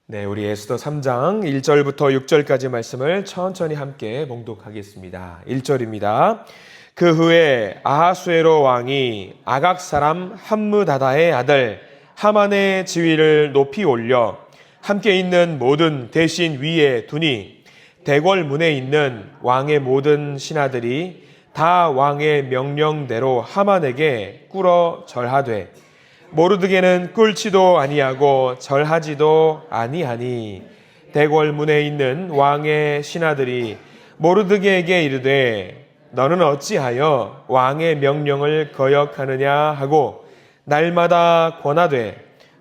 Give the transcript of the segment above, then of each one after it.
네, 우리 에스더 3장 1절부터 6절까지 말씀을 천천히 함께 봉독하겠습니다. 1절입니다. 그 후에 아하수에로 왕이 아각 사람 함므다다의 아들 하만의 지위를 높이 올려 함께 있는 모든 대신 위에 두니 대궐문에 있는 왕의 모든 신하들이 다 왕의 명령대로 하만에게 꿇어 절하되 모르드게는 꿇지도 아니하고 절하지도 아니하니 대궐문에 있는 왕의 신하들이 모르드게에게 이르되 너는 어찌하여 왕의 명령을 거역하느냐 하고 날마다 권하되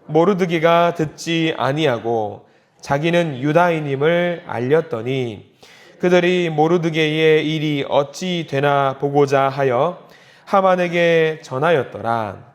모르드게가 듣지 아니하고 자기는 유다인임을 알렸더니 그들이 모르드게의 일이 어찌 되나 보고자 하여 하만에게 전하였더라.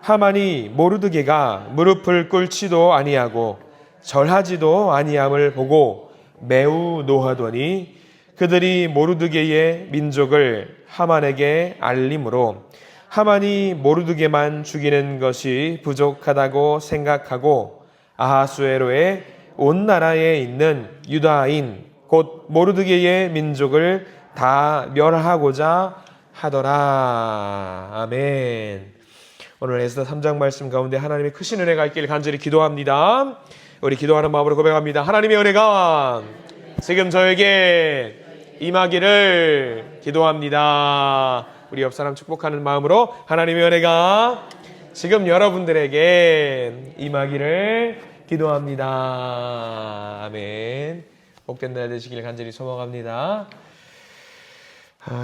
하만이 모르드게가 무릎을 꿇지도 아니하고 절하지도 아니함을 보고 매우 노하더니 그들이 모르드게의 민족을 하만에게 알림으로 하만이 모르드게만 죽이는 것이 부족하다고 생각하고 아하수에로의 온 나라에 있는 유다인 곧 모르드게의 민족을 다 멸하고자 하더라. 아멘. 오늘 에스더 3장 말씀 가운데 하나님의 크신 은혜가 있기를 간절히 기도합니다. 우리 기도하는 마음으로 고백합니다. 하나님의 은혜가 지금 저에게 임하기를 기도합니다. 우리 옆 사람 축복하는 마음으로 하나님의 은혜가 지금 여러분들에게 임하기를 기도합니다. 아멘. 복된 날 되시길 간절히 소망합니다.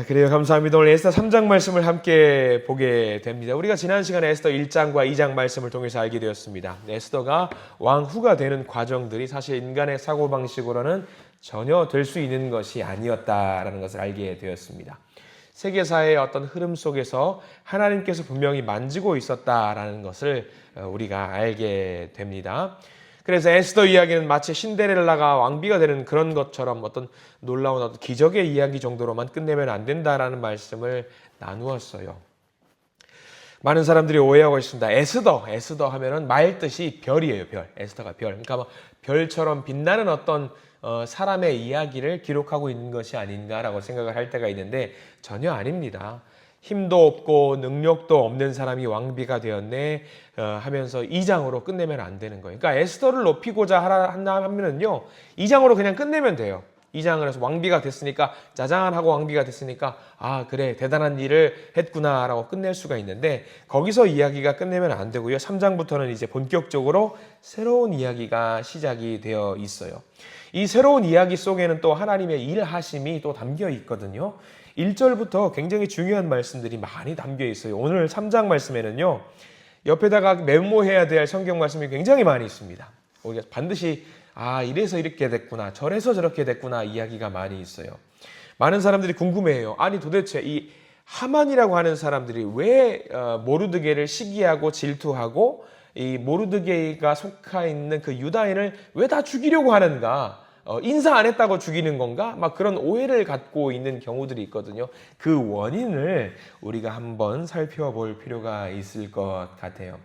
그래요. 감사합니다. 오늘 에스더 3장 말씀을 함께 보게 됩니다. 우리가 지난 시간에 에스더 1장과 2장 말씀을 통해서 알게 되었습니다. 에스더가 왕후가 되는 과정들이 사실 인간의 사고방식으로는 전혀 될 수 있는 것이 아니었다라는 것을 알게 되었습니다. 세계사의 어떤 흐름 속에서 하나님께서 분명히 만지고 있었다라는 것을 우리가 알게 됩니다. 그래서 에스더 이야기는 마치 신데렐라가 왕비가 되는 그런 것처럼 어떤 놀라운 어떤 기적의 이야기 정도로만 끝내면 안 된다라는 말씀을 나누었어요. 많은 사람들이 오해하고 있습니다. 에스더 하면은 말 뜻이 별이에요. 별. 에스더가 별. 그러니까 뭐 별처럼 빛나는 어떤 사람의 이야기를 기록하고 있는 것이 아닌가라고 생각을 할 때가 있는데 전혀 아닙니다. 힘도 없고 능력도 없는 사람이 왕비가 되었네 하면서 2장으로 끝내면 안 되는 거예요. 그러니까 에스더를 높이고자 하면은요 2장으로 그냥 끝내면 돼요. 2장을 해서 왕비가 됐으니까 짜잔 하고 왕비가 됐으니까 아 그래 대단한 일을 했구나 라고 끝낼 수가 있는데 거기서 이야기가 끝내면 안 되고요. 3장부터는 이제 본격적으로 새로운 이야기가 시작이 되어 있어요. 이 새로운 이야기 속에는 또 하나님의 일하심이 또 담겨 있거든요. 1절부터 굉장히 중요한 말씀들이 많이 담겨 있어요. 오늘 3장 말씀에는요. 옆에다가 메모해야 될 성경 말씀이 굉장히 많이 있습니다. 우리가 반드시 이래서 이렇게 됐구나 저래서 저렇게 됐구나 이야기가 많이 있어요. 많은 사람들이 궁금해해요. 아니 도대체 이 하만이라고 하는 사람들이 왜 모르드게를 시기하고 질투하고 이 모르드게가 속해 있는 그 유다인을 왜 다 죽이려고 하는가? 인사 안 했다고 죽이는 건가? 막 그런 오해를 갖고 있는 경우들이 있거든요. 그 원인을 우리가 한번 살펴볼 필요가 있을 것 같아요.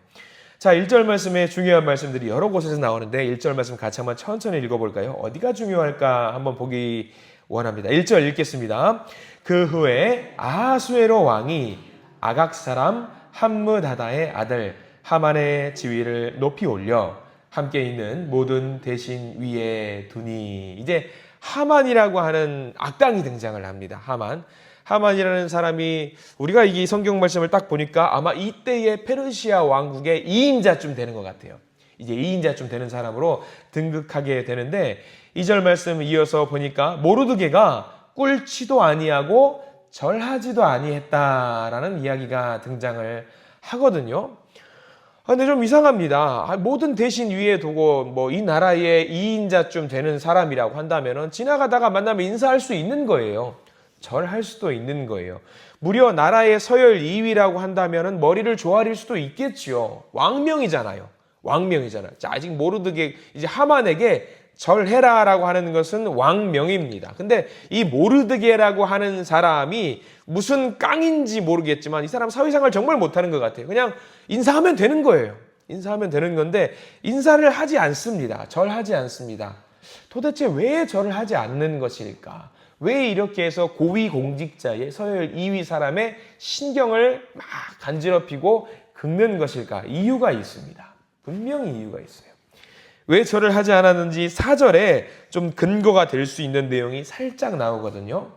자, 1절 말씀에 중요한 말씀들이 여러 곳에서 나오는데 1절 말씀 같이 한번 천천히 읽어볼까요? 어디가 중요할까 한번 보기 원합니다. 1절 읽겠습니다. 그 후에 아하수에로 왕이 아각 사람 함므다다의 아들 하만의 지위를 높이 올려 함께 있는 모든 대신 위에 두니 이제 하만이라고 하는 악당이 등장을 합니다. 하만이라는 사람이 우리가 이 성경 말씀을 딱 보니까 아마 이때의 페르시아 왕국의 2인자쯤 되는 것 같아요. 이제 2인자쯤 되는 사람으로 등극하게 되는데 2절 말씀 이어서 보니까 모르드게가 꿇지도 아니하고 절하지도 아니했다라는 이야기가 등장을 하거든요. 근데 좀 이상합니다. 모든 대신 위에 두고 뭐 이 나라의 2인자쯤 되는 사람이라고 한다면은 지나가다가 만나면 인사할 수 있는 거예요. 절할 수도 있는 거예요. 무려 나라의 서열 2위라고 한다면은 머리를 조아릴 수도 있겠지요. 왕명이잖아요. 자, 아직 모르드게 이제 하만에게 절해라라고 하는 것은 왕명입니다. 근데 이 모르드게라고 하는 사람이 무슨 깡인지 모르겠지만 이 사람 사회생활 정말 못하는 것 같아요. 그냥 인사하면 되는 거예요. 인사하면 되는 건데 인사를 하지 않습니다. 절하지 않습니다. 도대체 왜 절을 하지 않는 것일까? 왜 이렇게 해서 고위공직자의 서열 2위 사람의 신경을 막 간지럽히고 긁는 것일까? 이유가 있습니다. 분명히 이유가 있어요. 왜 절을 하지 않았는지 4절에 좀 근거가 될 수 있는 내용이 살짝 나오거든요.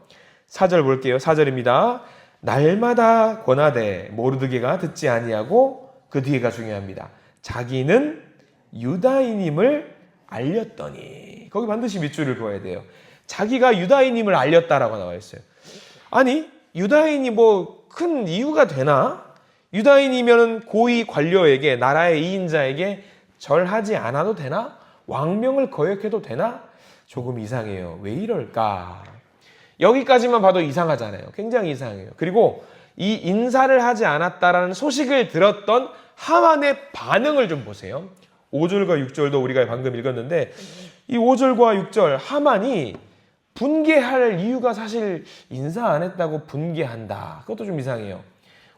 4절 볼게요. 4절입니다. 날마다 권하되 모르드게가 듣지 아니하고 그 뒤에가 중요합니다. 자기는 유다인임을 알렸더니 거기 반드시 밑줄을 그어야 돼요. 자기가 유다인임을 알렸다라고 나와 있어요. 아니 유다인이 뭐 큰 이유가 되나? 유다인이면 고위 관료에게 나라의 2인자에게 절하지 않아도 되나? 왕명을 거역해도 되나? 조금 이상해요. 왜 이럴까? 여기까지만 봐도 이상하잖아요. 굉장히 이상해요. 그리고 이 인사를 하지 않았다라는 소식을 들었던 하만의 반응을 좀 보세요. 5절과 6절도 우리가 방금 읽었는데 이 5절과 6절 하만이 분개할 이유가 사실 인사 안 했다고 분개한다. 그것도 좀 이상해요.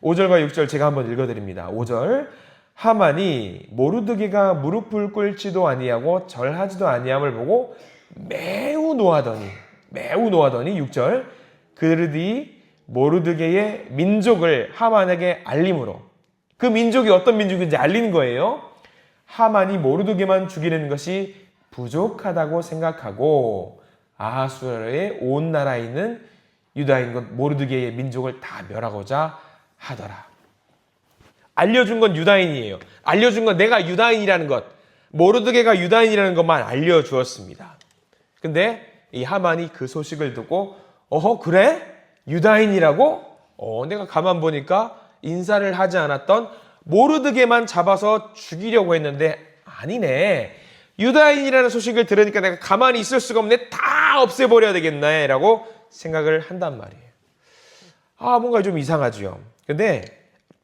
5절과 6절 제가 한번 읽어드립니다. 5절 하만이 모르드게가 무릎을 꿇지도 아니하고 절하지도 아니함을 보고 매우 노하더니 6절 그르디 모르드게의 민족을 하만에게 알림으로 그 민족이 어떤 민족인지 알리는 거예요. 하만이 모르드게만 죽이는 것이 부족하다고 생각하고 아하수에로의 온 나라에 있는 유다인 것 모르드게의 민족을 다 멸하고자 하더라. 알려준 건 유다인이에요. 알려준 건 내가 유다인이라는 것, 모르드게가 유다인이라는 것만 알려주었습니다. 근데 이 하만이 그 소식을 듣고 어허 그래? 유다인이라고? 내가 가만 보니까 인사를 하지 않았던 모르드게만 잡아서 죽이려고 했는데 아니네. 유다인이라는 소식을 들으니까 내가 가만히 있을 수가 없네. 다 없애버려야 되겠네 라고 생각을 한단 말이에요. 뭔가 좀 이상하죠. 근데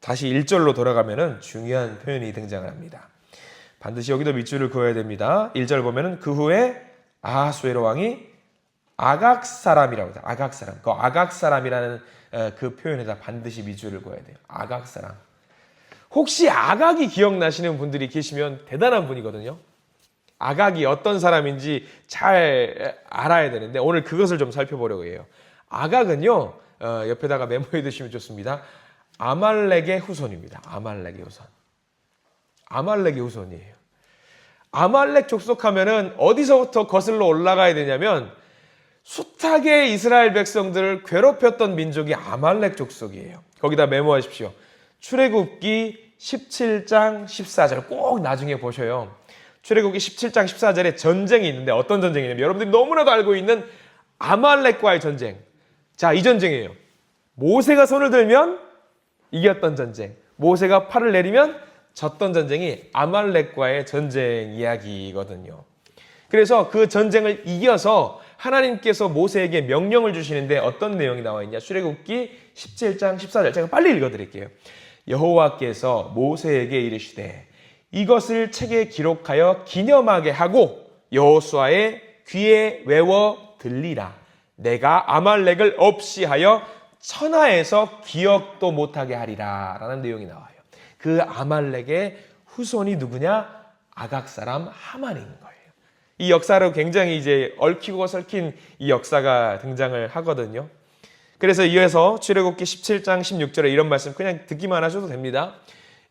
다시 1절로 돌아가면은 중요한 표현이 등장을 합니다. 반드시 여기도 밑줄을 그어야 됩니다. 1절 보면은 그 후에 아하수에로 왕이 아각 사람이라고 해요. 아각 사람. 그 아각 사람이라는 그 표현에다 반드시 밑줄을 그어야 돼요. 아각 사람. 혹시 아각이 기억나시는 분들이 계시면 대단한 분이거든요. 아각이 어떤 사람인지 잘 알아야 되는데 오늘 그것을 좀 살펴보려고 해요. 아각은요. 옆에다가 메모해 두시면 좋습니다. 아말렉의 후손입니다. 아말렉의 후손. 아말렉의 후손이에요. 아말렉 족속하면은 어디서부터 거슬러 올라가야 되냐면 숱하게 이스라엘 백성들을 괴롭혔던 민족이 아말렉 족속이에요. 거기다 메모하십시오. 출애굽기 17장 14절 꼭 나중에 보셔요. 출애굽기 17장 14절에 전쟁이 있는데 어떤 전쟁이냐면 여러분들이 너무나도 알고 있는 아말렉과의 전쟁. 자, 이 전쟁이에요. 모세가 손을 들면 이겼던 전쟁. 모세가 팔을 내리면 졌던 전쟁이 아말렉과의 전쟁 이야기거든요. 그래서 그 전쟁을 이겨서 하나님께서 모세에게 명령을 주시는데 어떤 내용이 나와 있냐? 출애굽기 17장 14절 제가 빨리 읽어드릴게요. 여호와께서 모세에게 이르시되 이것을 책에 기록하여 기념하게 하고 여호수아의 귀에 외워 들리라. 내가 아말렉을 없이 하여 천하에서 기억도 못하게 하리라 라는 내용이 나와요. 그 아말렉의 후손이 누구냐? 아각 사람 하만인 거예요. 이 역사로 굉장히 이제 얽히고 설킨 이 역사가 등장을 하거든요. 그래서 이어서 출애굽기 17장 16절에 이런 말씀 그냥 듣기만 하셔도 됩니다.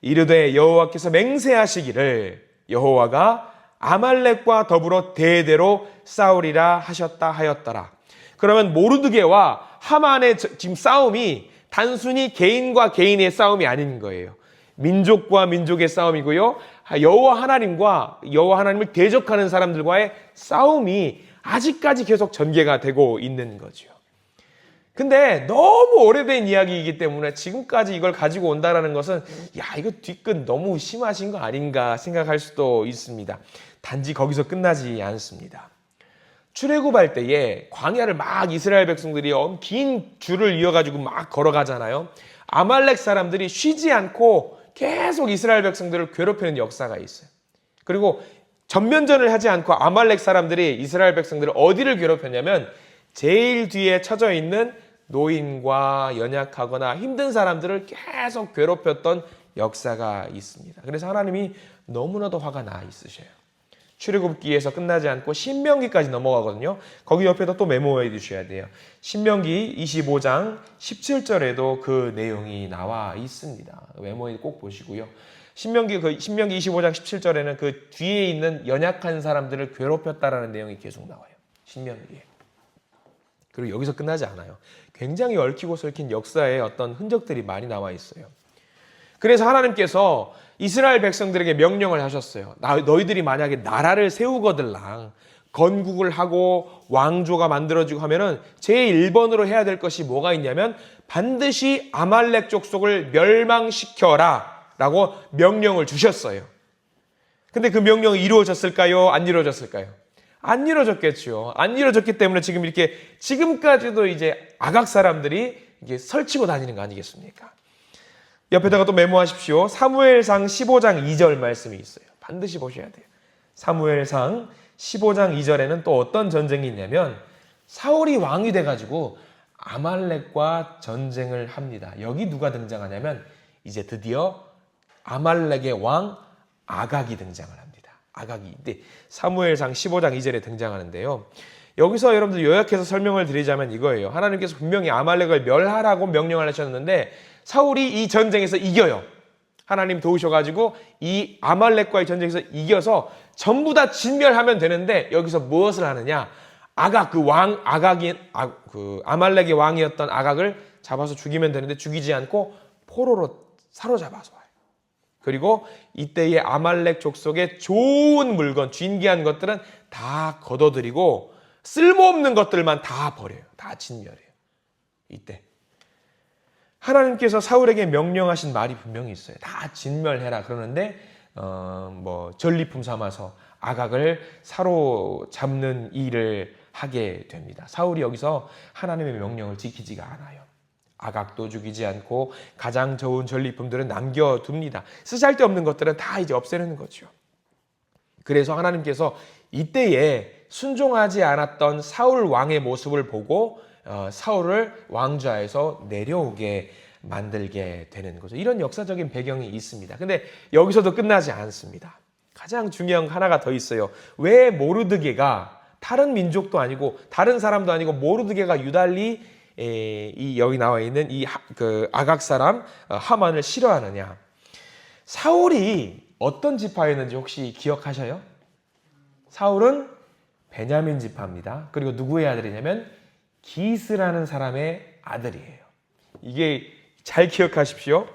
이르되 여호와께서 맹세하시기를 여호와가 아말렉과 더불어 대대로 싸우리라 하셨다 하였더라. 그러면 모르드게와 하만의 지금 싸움이 단순히 개인과 개인의 싸움이 아닌 거예요. 민족과 민족의 싸움이고요. 여호와 하나님을 대적하는 사람들과의 싸움이 아직까지 계속 전개가 되고 있는 거죠. 근데 너무 오래된 이야기이기 때문에 지금까지 이걸 가지고 온다는 것은 이거 뒤끝 너무 심하신 거 아닌가 생각할 수도 있습니다. 단지 거기서 끝나지 않습니다. 출애굽할 때에 광야를 막 이스라엘 백성들이 긴 줄을 이어가지고 막 걸어가잖아요. 아말렉 사람들이 쉬지 않고 계속 이스라엘 백성들을 괴롭히는 역사가 있어요. 그리고 전면전을 하지 않고 아말렉 사람들이 이스라엘 백성들을 어디를 괴롭혔냐면 제일 뒤에 쳐져 있는 노인과 연약하거나 힘든 사람들을 계속 괴롭혔던 역사가 있습니다. 그래서 하나님이 너무나도 화가 나 있으셔요. 출애굽기에서 끝나지 않고 신명기까지 넘어가거든요. 거기 옆에다 또 메모해 두셔야 돼요. 신명기 25장 17절에도 그 내용이 나와 있습니다. 메모에 꼭 보시고요. 신명기 25장 17절에는 그 뒤에 있는 연약한 사람들을 괴롭혔다라는 내용이 계속 나와요. 신명기에. 그리고 여기서 끝나지 않아요. 굉장히 얽히고 설킨 역사의 어떤 흔적들이 많이 나와 있어요. 그래서 하나님께서 이스라엘 백성들에게 명령을 하셨어요. 너희들이 만약에 나라를 세우거들랑 건국을 하고 왕조가 만들어지고 하면은 제1번으로 해야 될 것이 뭐가 있냐면 반드시 아말렉 족속을 멸망시켜라 라고 명령을 주셨어요. 근데 그 명령이 이루어졌을까요? 안 이루어졌을까요? 안 이루어졌겠죠. 안 이루어졌기 때문에 지금 이렇게 지금까지도 이제 아각 사람들이 이게 설치고 다니는 거 아니겠습니까? 옆에다가 또 메모하십시오. 사무엘상 15장 2절 말씀이 있어요. 반드시 보셔야 돼요. 사무엘상 15장 2절에는 또 어떤 전쟁이 있냐면 사울이 왕이 돼가지고 아말렉과 전쟁을 합니다. 여기 누가 등장하냐면 이제 드디어 아말렉의 왕 아각이 등장을 합니다. 아각이. 근데 사무엘상 15장 2절에 등장하는데요. 여기서 여러분들 요약해서 설명을 드리자면 이거예요. 하나님께서 분명히 아말렉을 멸하라고 명령을 하셨는데 사울이 이 전쟁에서 이겨요. 하나님 도우셔가지고 이 아말렉과의 전쟁에서 이겨서 전부 다 진멸하면 되는데 여기서 무엇을 하느냐? 아각 그 아말렉의 왕이었던 아각을 잡아서 죽이면 되는데 죽이지 않고 포로로 사로잡아서 와요. 그리고 이때의 아말렉 족속의 좋은 물건, 진귀한 것들은 다 걷어들이고 쓸모없는 것들만 다 버려요. 다 진멸해요. 이때 하나님께서 사울에게 명령하신 말이 분명히 있어요. 다 진멸해라 그러는데 전리품 삼아서 아각을 사로잡는 일을 하게 됩니다. 사울이 여기서 하나님의 명령을 지키지가 않아요. 아각도 죽이지 않고 가장 좋은 전리품들은 남겨둡니다. 쓰잘데없는 것들은 다 이제 없애는 거죠. 그래서 하나님께서 이때에 순종하지 않았던 사울 왕의 모습을 보고 사울을 왕좌에서 내려오게 만들게 되는 거죠. 이런 역사적인 배경이 있습니다. 근데 여기서도 끝나지 않습니다. 가장 중요한 하나가 더 있어요. 왜 모르드게가 다른 민족도 아니고 다른 사람도 아니고 모르드게가 유달리 여기 나와 있는 그 아각 사람 하만을 싫어하느냐? 사울이 어떤 지파였는지 혹시 기억하셔요? 사울은 베냐민 지파입니다. 그리고 누구의 아들이냐면 기스라는 사람의 아들이에요. 이게 잘 기억하십시오.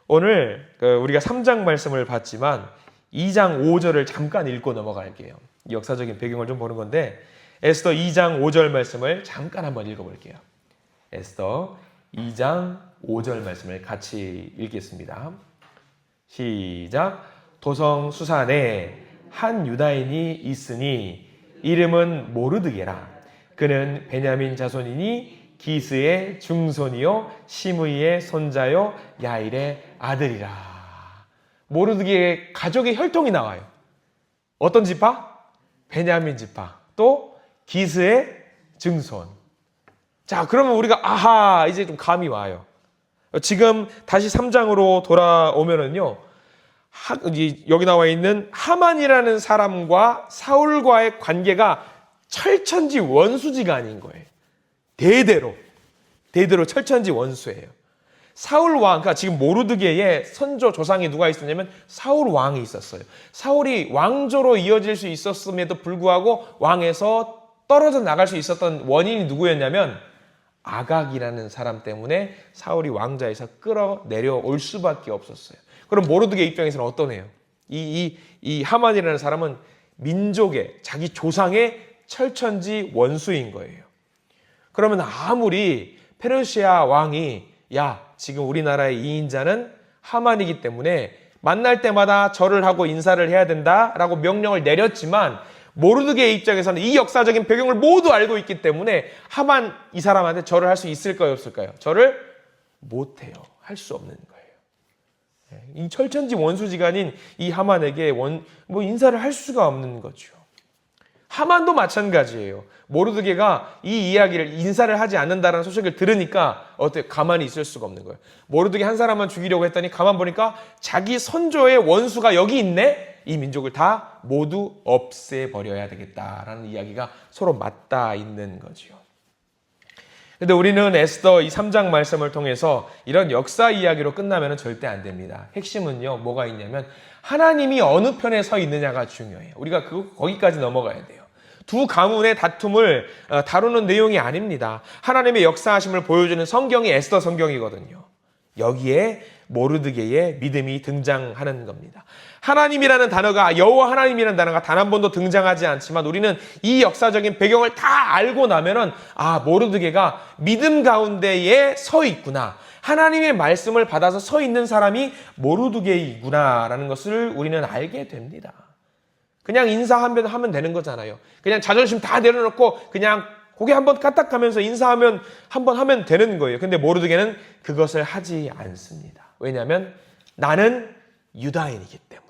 오늘 우리가 3장 말씀을 봤지만 2장 5절을 잠깐 읽고 넘어갈게요. 역사적인 배경을 좀 보는 건데 에스더 2장 5절 말씀을 잠깐 한번 읽어볼게요. 에스더 2장 5절 말씀을 같이 읽겠습니다. 시작. 도성 수산에 한 유다인이 있으니 이름은 모르드게라. 그는 베냐민 자손이니 기스의 중손이요 시므이의 손자요 야일의 아들이라. 모르드게의 가족의 혈통이 나와요. 어떤 지파? 베냐민 지파. 또 기스의 증손. 자, 그러면 우리가 아하 이제 좀 감이 와요. 지금 다시 3장으로 돌아오면은요. 여기 나와 있는 하만이라는 사람과 사울과의 관계가 철천지 원수지가 아닌 거예요. 대대로 철천지 원수예요. 사울 왕, 그러니까 지금 모르드게의 선조 조상이 누가 있었냐면 사울 왕이 있었어요. 사울이 왕조로 이어질 수 있었음에도 불구하고 왕에서 떨어져 나갈 수 있었던 원인이 누구였냐면 아각이라는 사람 때문에 사울이 왕좌에서 끌어내려올 수밖에 없었어요. 그럼 모르드게 입장에서는 어떠네요? 이 하만이라는 사람은 민족의 자기 조상의 철천지 원수인 거예요. 그러면 아무리 페르시아 왕이 지금 우리나라의 2인자는 하만이기 때문에 만날 때마다 절을 하고 인사를 해야 된다라고 명령을 내렸지만 모르드게의 입장에서는 이 역사적인 배경을 모두 알고 있기 때문에 하만 이 사람한테 절을 할 수 있을까요, 없을까요? 절을 못해요. 할 수 없는 거예요. 이 철천지 원수지간인 이 하만에게 인사를 할 수가 없는 거죠. 하만도 마찬가지예요. 모르드게가 이 이야기를 인사를 하지 않는다라는 소식을 들으니까 어때 가만히 있을 수가 없는 거예요. 모르드게 한 사람만 죽이려고 했더니 가만 보니까 자기 선조의 원수가 여기 있네. 이 민족을 다 모두 없애버려야 되겠다라는 이야기가 서로 맞닿아 있는 거지요. 근데 우리는 에스더 이 3장 말씀을 통해서 이런 역사 이야기로 끝나면 절대 안 됩니다. 핵심은요, 뭐가 있냐면 하나님이 어느 편에 서 있느냐가 중요해요. 우리가 거기까지 넘어가야 돼요. 두 가문의 다툼을 다루는 내용이 아닙니다. 하나님의 역사하심을 보여주는 성경이 에스더 성경이거든요. 여기에 모르드게의 믿음이 등장하는 겁니다. 하나님이라는 단어가, 여호와 하나님이라는 단어가 단 한 번도 등장하지 않지만 우리는 이 역사적인 배경을 다 알고 나면은 모르드게가 믿음 가운데에 서 있구나. 하나님의 말씀을 받아서 서 있는 사람이 모르드게이구나라는 것을 우리는 알게 됩니다. 그냥 인사하면 되는 거잖아요. 그냥 자존심 다 내려놓고 그냥 고개 한번 까딱하면서 인사하면 한번 하면 되는 거예요. 근데 모르드게는 그것을 하지 않습니다. 왜냐하면 나는 유다인이기 때문에.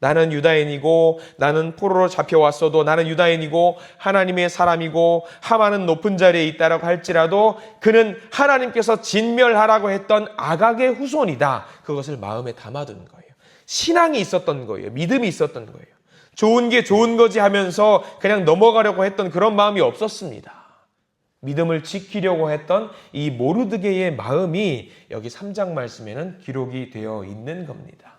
나는 유다인이고 나는 포로로 잡혀왔어도 나는 유다인이고 하나님의 사람이고 하만은 높은 자리에 있다라고 할지라도 그는 하나님께서 진멸하라고 했던 아각의 후손이다. 그것을 마음에 담아둔 거예요. 신앙이 있었던 거예요. 믿음이 있었던 거예요. 좋은 게 좋은 거지 하면서 그냥 넘어가려고 했던 그런 마음이 없었습니다. 믿음을 지키려고 했던 이 모르드게의 마음이 여기 3장 말씀에는 기록이 되어 있는 겁니다.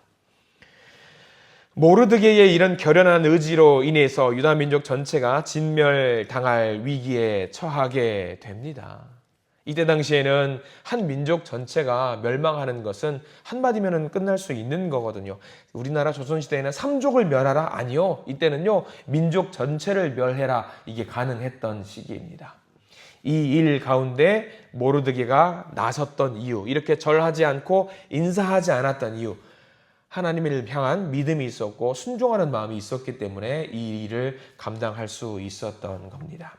모르드게의 이런 결연한 의지로 인해서 유다 민족 전체가 진멸당할 위기에 처하게 됩니다. 이때 당시에는 한 민족 전체가 멸망하는 것은 한마디면 끝날 수 있는 거거든요. 우리나라 조선시대에는 삼족을 멸하라? 아니요. 이때는요, 민족 전체를 멸해라. 이게 가능했던 시기입니다. 이 일 가운데 모르드게가 나섰던 이유, 이렇게 절하지 않고 인사하지 않았던 이유, 하나님을 향한 믿음이 있었고 순종하는 마음이 있었기 때문에 이 일을 감당할 수 있었던 겁니다.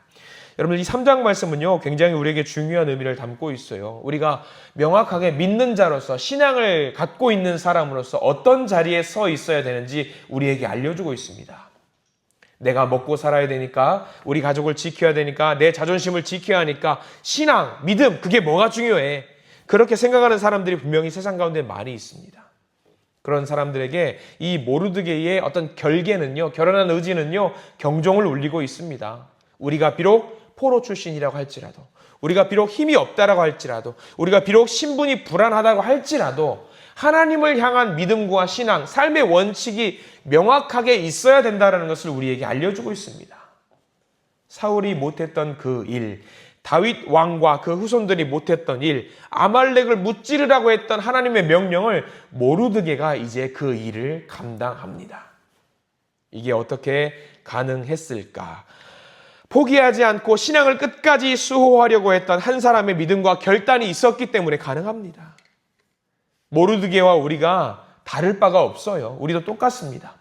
여러분, 이 3장 말씀은요, 굉장히 우리에게 중요한 의미를 담고 있어요. 우리가 명확하게 믿는 자로서 신앙을 갖고 있는 사람으로서 어떤 자리에 서 있어야 되는지 우리에게 알려주고 있습니다. 내가 먹고 살아야 되니까, 우리 가족을 지켜야 되니까, 내 자존심을 지켜야 하니까 신앙, 믿음, 그게 뭐가 중요해? 그렇게 생각하는 사람들이 분명히 세상 가운데 많이 있습니다. 그런 사람들에게 이 모르드게의 어떤 결계는요, 결연한 의지는요, 경종을 울리고 있습니다. 우리가 비록 포로 출신이라고 할지라도, 우리가 비록 힘이 없다라고 할지라도, 우리가 비록 신분이 불안하다고 할지라도 하나님을 향한 믿음과 신앙, 삶의 원칙이 명확하게 있어야 된다는 것을 우리에게 알려주고 있습니다. 사울이 못했던 그 일, 다윗 왕과 그 후손들이 못했던 일, 아말렉을 무찌르라고 했던 하나님의 명령을 모르드게가 이제 그 일을 감당합니다. 이게 어떻게 가능했을까? 포기하지 않고 신앙을 끝까지 수호하려고 했던 한 사람의 믿음과 결단이 있었기 때문에 가능합니다. 모르드게와 우리가 다를 바가 없어요. 우리도 똑같습니다.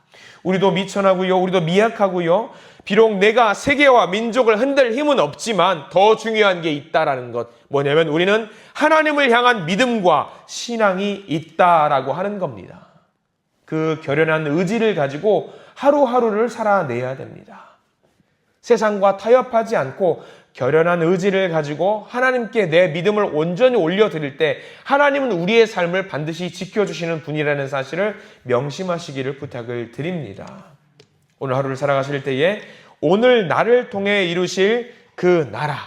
우리도 미천하고요. 우리도 미약하고요. 비록 내가 세계와 민족을 흔들 힘은 없지만 더 중요한 게 있다라는 것. 뭐냐면 우리는 하나님을 향한 믿음과 신앙이 있다라고 하는 겁니다. 그 결연한 의지를 가지고 하루하루를 살아내야 됩니다. 세상과 타협하지 않고 결연한 의지를 가지고 하나님께 내 믿음을 온전히 올려드릴 때 하나님은 우리의 삶을 반드시 지켜주시는 분이라는 사실을 명심하시기를 부탁을 드립니다. 오늘 하루를 살아가실 때에 오늘 나를 통해 이루실 그 나라,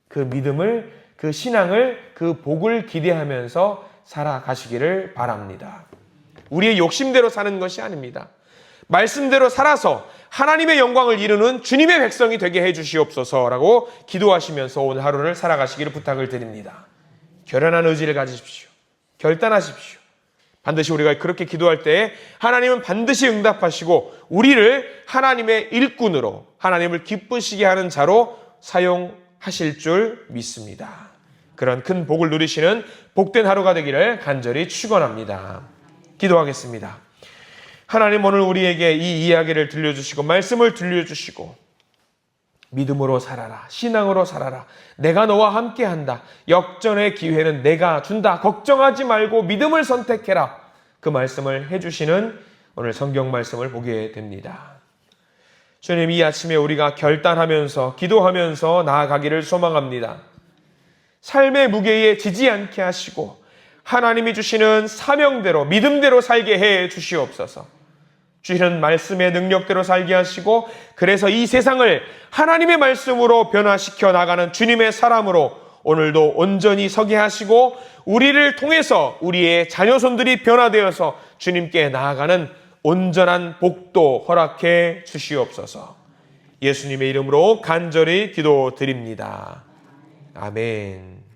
그 믿음을, 그 신앙을, 그 복을 기대하면서 살아가시기를 바랍니다. 우리의 욕심대로 사는 것이 아닙니다. 말씀대로 살아서 하나님의 영광을 이루는 주님의 백성이 되게 해주시옵소서라고 기도하시면서 오늘 하루를 살아가시기를 부탁을 드립니다. 결연한 의지를 가지십시오. 결단하십시오. 반드시 우리가 그렇게 기도할 때 하나님은 반드시 응답하시고 우리를 하나님의 일꾼으로 하나님을 기쁘시게 하는 자로 사용하실 줄 믿습니다. 그런 큰 복을 누리시는 복된 하루가 되기를 간절히 축원합니다. 기도하겠습니다. 하나님, 오늘 우리에게 이 이야기를 들려주시고 말씀을 들려주시고 믿음으로 살아라, 신앙으로 살아라, 내가 너와 함께한다, 역전의 기회는 내가 준다, 걱정하지 말고 믿음을 선택해라, 그 말씀을 해주시는 오늘 성경 말씀을 보게 됩니다. 주님, 이 아침에 우리가 결단하면서 기도하면서 나아가기를 소망합니다. 삶의 무게에 지지 않게 하시고 하나님이 주시는 사명대로 믿음대로 살게 해 주시옵소서. 주시는 말씀의 능력대로 살게 하시고 그래서 이 세상을 하나님의 말씀으로 변화시켜 나가는 주님의 사람으로 오늘도 온전히 서게 하시고 우리를 통해서 우리의 자녀손들이 변화되어서 주님께 나아가는 온전한 복도 허락해 주시옵소서. 예수님의 이름으로 간절히 기도드립니다. 아멘.